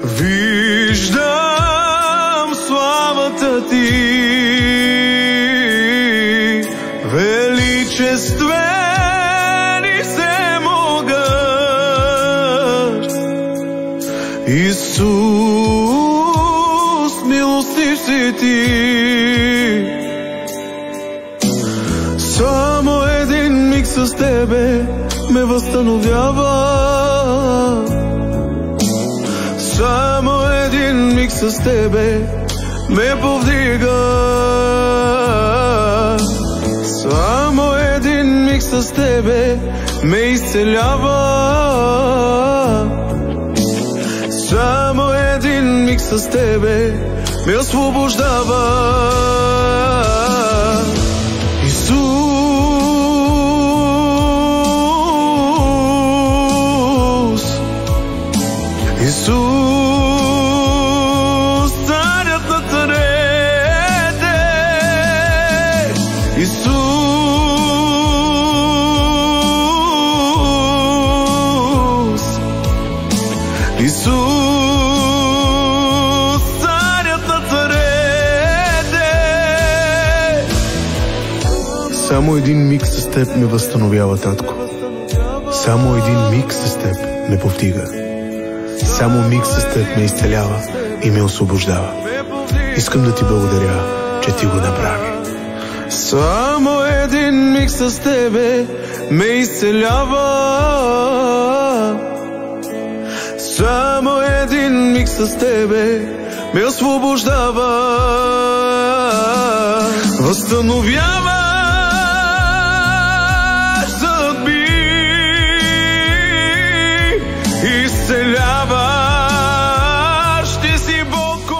Виждам славата ти, величествен и всемогъщ. Исус, милостив си ти. Само един миг с тебе ме възстановява. Само един миг с тебе ме повдига. Само един миг с тебе ме изцелява. Само един миг с тебе ме освобождава. Исус, царят на царете. Исус, Исус, царят на царете. Само един миг с теб ме възстановява, татко. Само един миг с теб ме повдига. Само миг с теб ме изцелява и ме освобождава. Искам да ти благодаря, че ти го направи. Само един миг с тебе ме изцелява. Само един миг с тебе ме освобождава. Възстановява съдби, изцеляваш, ти си Бог.